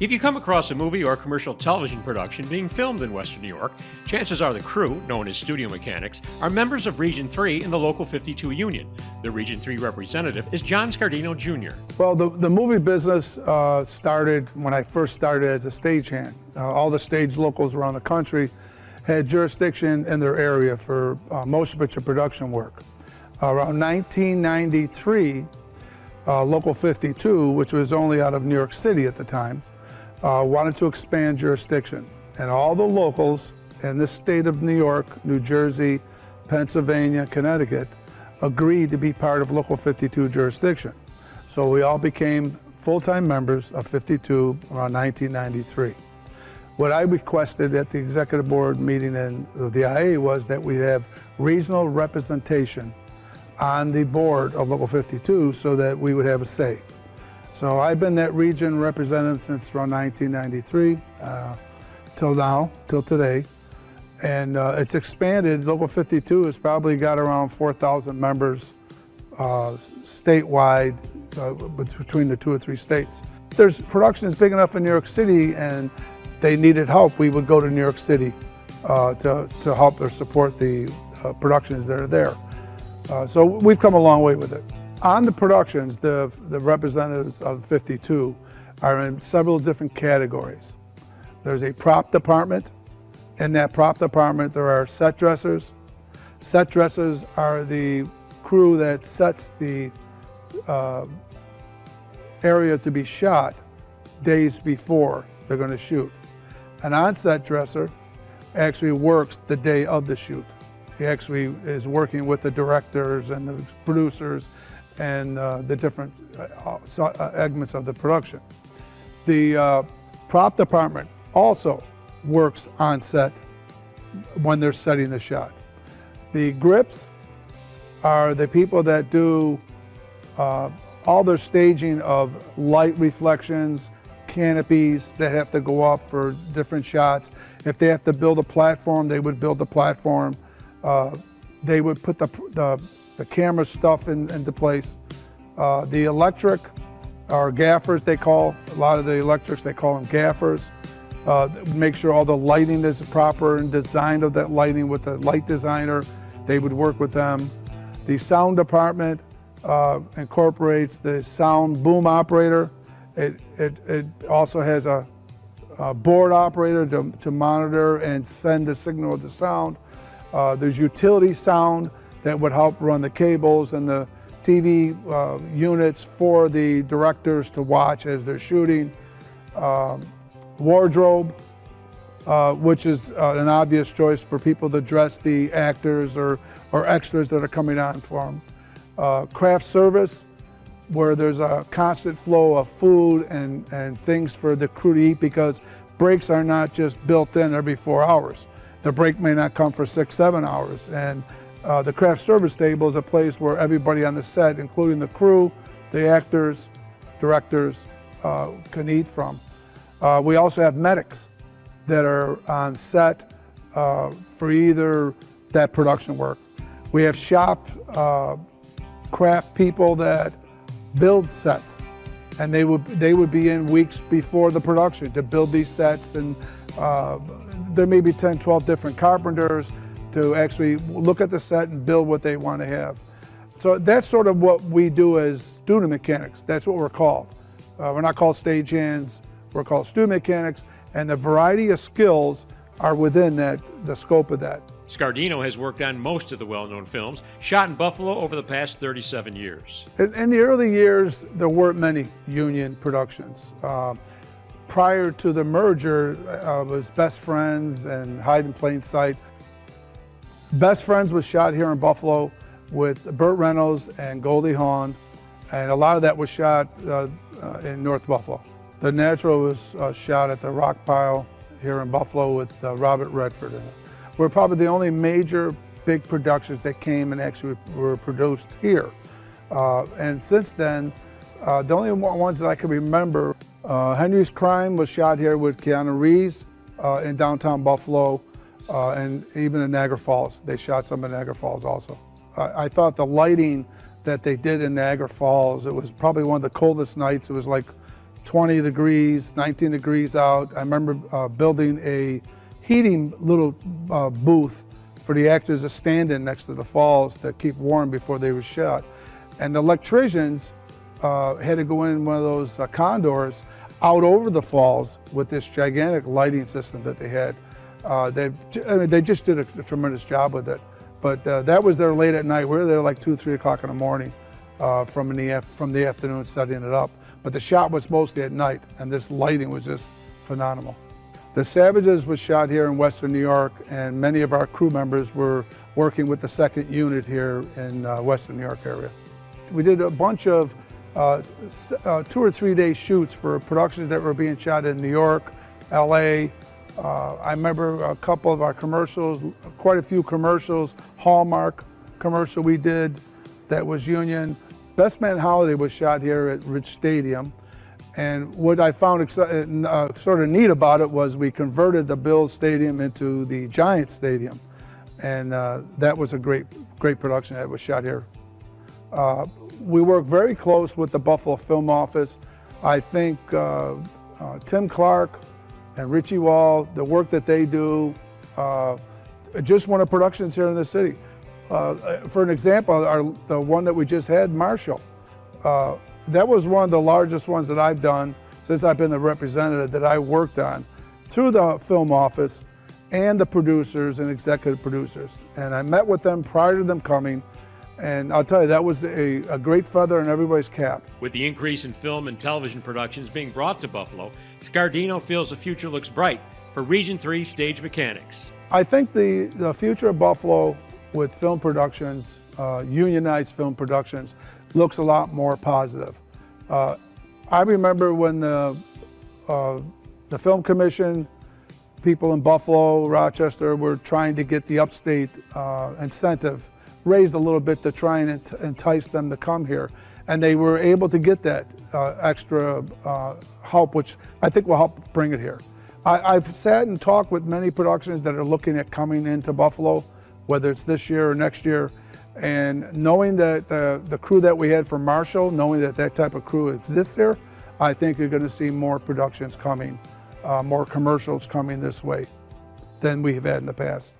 If you come across a movie or commercial television production being filmed in Western New York, chances are the crew, known as studio mechanics, are members of Region 3 in the Local 52 union. The Region 3 representative is John Scardino Jr. Well, the movie business started when I first started as a stagehand. All the stage locals around the country had jurisdiction in their area for motion picture production work. Around 1993, Local 52, which was only out of New York City at the time, wanted to expand jurisdiction. And all the locals in the state of New York, New Jersey, Pennsylvania, Connecticut agreed to be part of Local 52 jurisdiction. So we all became full-time members of 52 around 1993. What I requested at the executive board meeting in the IA was that we have regional representation on the board of Local 52 so that we would have a say. So I've been that region representative since around 1993 till now, till today. And it's expanded. Local 52 has probably got around 4,000 members statewide between the 2 or 3 states. If there's productions big enough in New York City and they needed help, we would go to New York City to help or support the productions that are there. So we've come a long way with it. On the productions, the representatives of 52 are in several different categories. There's a prop department. In that prop department, there are set dressers. Set dressers are the crew that sets the area to be shot days before they're going to shoot. An on-set dresser actually works the day of the shoot. He actually is working with the directors and the producers and the different segments of the production. The prop department also works on set when they're setting the shot. The grips are the people that do all their staging of light reflections, canopies that have to go up for different shots. If they have to build a platform, they would build the platform. They would put the camera stuff into place. The electric, or gaffers they call, a lot of the electrics, they call them gaffers. Make sure all the lighting is proper and designed of that lighting with the light designer. They would work with them. The sound department incorporates the sound boom operator. It also has a board operator to monitor and send the signal of the sound. There's utility sound that would help run the cables and the TV units for the directors to watch as they're shooting. Wardrobe, which is an obvious choice for people to dress the actors or extras that are coming on for them. Craft service, where there's a constant flow of food and things for the crew to eat, because breaks are not just built in every 4 hours. The break may not come for 6, 7 hours. And the craft service table is a place where everybody on the set, including the crew, the actors, directors, can eat from. We also have medics that are on set for either that production work. We have shop craft people that build sets, and they would be in weeks before the production to build these sets, and there may be 10, 12 different carpenters to actually look at the set and build what they want to have. So that's sort of what we do as studio mechanics. That's what we're called. We're not called stagehands. We're called studio mechanics, and the variety of skills are within the scope of that. Scardino has worked on most of the well-known films shot in Buffalo over the past 37 years. In the early years, there weren't many union productions. Prior to the merger, was Best Friends and Hide in Plain Sight. Best Friends was shot here in Buffalo with Burt Reynolds and Goldie Hawn, and a lot of that was shot in North Buffalo. The Natural was shot at the Rock Pile here in Buffalo with Robert Redford in it. We're probably the only major big productions that came and actually were produced here. And since then, the only ones that I can remember, Henry's Crime was shot here with Keanu Reeves in downtown Buffalo, and even in Niagara Falls. They shot some in Niagara Falls also. I thought the lighting that they did in Niagara Falls, it was probably one of the coldest nights. It was like 20 degrees, 19 degrees out. I remember building a heating little booth for the actors to stand in next to the falls to keep warm before they were shot. And the electricians had to go in one of those condors out over the falls with this gigantic lighting system that they had. They just did a tremendous job with it. But that was there late at night. We were there like 2, 3 o'clock in the morning from the afternoon setting it up. But the shot was mostly at night, and this lighting was just phenomenal. The Savages was shot here in Western New York, and many of our crew members were working with the 2nd unit here in Western New York area. We did a bunch of 2 or 3 day shoots for productions that were being shot in New York, LA. I remember a couple of our commercials, quite a few commercials. Hallmark commercial we did that was union. Best Man Holiday was shot here at Rich Stadium. And what I found sort of neat about it was we converted the Bills Stadium into the Giants Stadium. And that was a great production that was shot here. We work very close with the Buffalo Film Office. I think Tim Clark and Richie Wall, the work that they do, just one of productions here in the city. For an example, the one that we just had, Marshall, that was one of the largest ones that I've done since I've been the representative that I worked on through the film office and the producers and executive producers. And I met with them prior to them coming, and I'll tell you, that was a great feather in everybody's cap. With the increase in film and television productions being brought to Buffalo, Scardino feels the future looks bright for Region 3 stage mechanics. I think the future of Buffalo with film productions, unionized film productions, looks a lot more positive. I remember when the Film Commission, people in Buffalo, Rochester, were trying to get the upstate incentive raised a little bit to try and entice them to come here. And they were able to get that extra help, which I think will help bring it here. I've sat and talked with many productions that are looking at coming into Buffalo, whether it's this year or next year, and knowing that the crew that we had from Marshall, knowing that that type of crew exists here, I think you're going to see more productions coming, more commercials coming this way than we have had in the past.